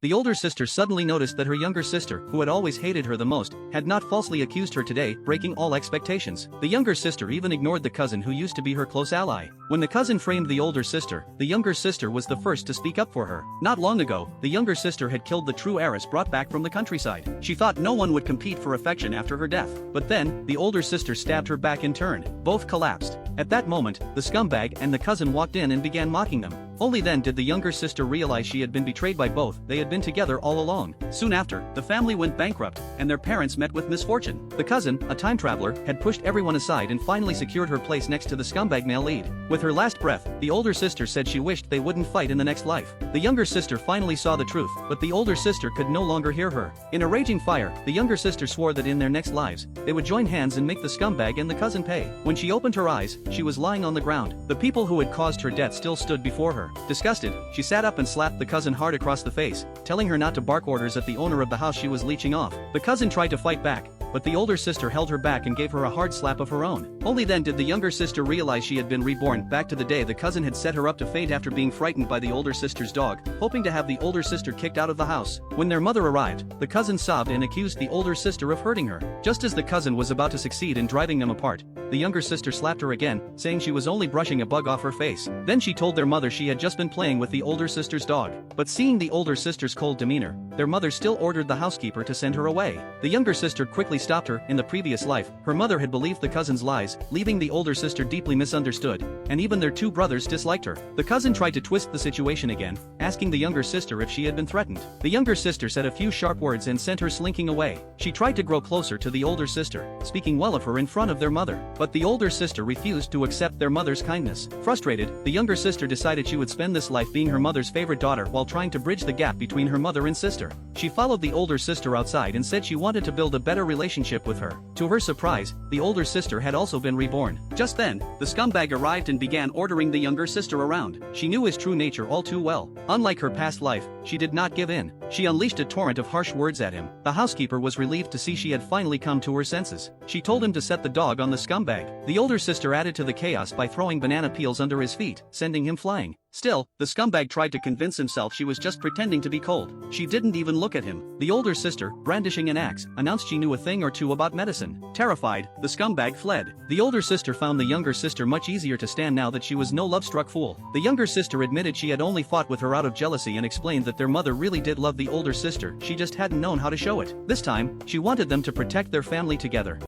The older sister suddenly noticed that her younger sister, who had always hated her the most, had not falsely accused her today, breaking all expectations. The younger sister even ignored the cousin who used to be her close ally. When the cousin framed the older sister, the younger sister was the first to speak up for her. Not long ago, the younger sister had killed the true heiress brought back from the countryside. She thought no one would compete for affection after her death. But then, the older sister stabbed her back in turn. Both collapsed. At that moment, the scumbag and the cousin walked in and began mocking them. Only then did the younger sister realize she had been betrayed by both. They had been together all along. Soon after, the family went bankrupt, and their parents met with misfortune. The cousin, a time traveler, had pushed everyone aside and finally secured her place next to the scumbag male lead. With her last breath, the older sister said she wished they wouldn't fight in the next life. The younger sister finally saw the truth, but the older sister could no longer hear her. In a raging fire, the younger sister swore that in their next lives, they would join hands and make the scumbag and the cousin pay. When she opened her eyes, she was lying on the ground. The people who had caused her death still stood before her. Disgusted, she sat up and slapped the cousin hard across the face, telling her not to bark orders at the owner of the house she was leeching off. The cousin tried to fight back, but the older sister held her back and gave her a hard slap of her own. Only then did the younger sister realize she had been reborn back to the day the cousin had set her up to faint after being frightened by the older sister's dog, hoping to have the older sister kicked out of the house. When their mother arrived, the cousin sobbed and accused the older sister of hurting her. Just as the cousin was about to succeed in driving them apart, the younger sister slapped her again, saying she was only brushing a bug off her face. Then she told their mother she had just been playing with the older sister's dog. But seeing the older sister's cold demeanor, their mother still ordered the housekeeper to send her away. The younger sister quickly stopped her. In the previous life, her mother had believed the cousin's lies, leaving the older sister deeply misunderstood, and even their two brothers disliked her. The cousin tried to twist the situation again, asking the younger sister if she had been threatened. The younger sister said a few sharp words and sent her slinking away. She tried to grow closer to the older sister, speaking well of her in front of their mother, but the older sister refused to accept their mother's kindness. Frustrated, the younger sister decided she would spend this life being her mother's favorite daughter while trying to bridge the gap between her mother and sister. She followed the older sister outside and said she wanted to build a better relationship with her. To her surprise, the older sister had also been reborn. Just then, the scumbag arrived and began ordering the younger sister around. She knew his true nature all too well. Unlike her past life, she did not give in. She unleashed a torrent of harsh words at him. The housekeeper was relieved to see she had finally come to her senses. She told him to set the dog on the scumbag. The older sister added to the chaos by throwing banana peels under his feet, sending him flying. Still, the scumbag tried to convince himself she was just pretending to be cold. She didn't even look at him. The older sister, brandishing an axe, announced she knew a thing or two about medicine. Terrified, the scumbag fled. The older sister found the younger sister much easier to stand now that she was no love-struck fool. The younger sister admitted she had only fought with her out of jealousy and explained that their mother really did love the older sister, she just hadn't known how to show it. This time, she wanted them to protect their family together.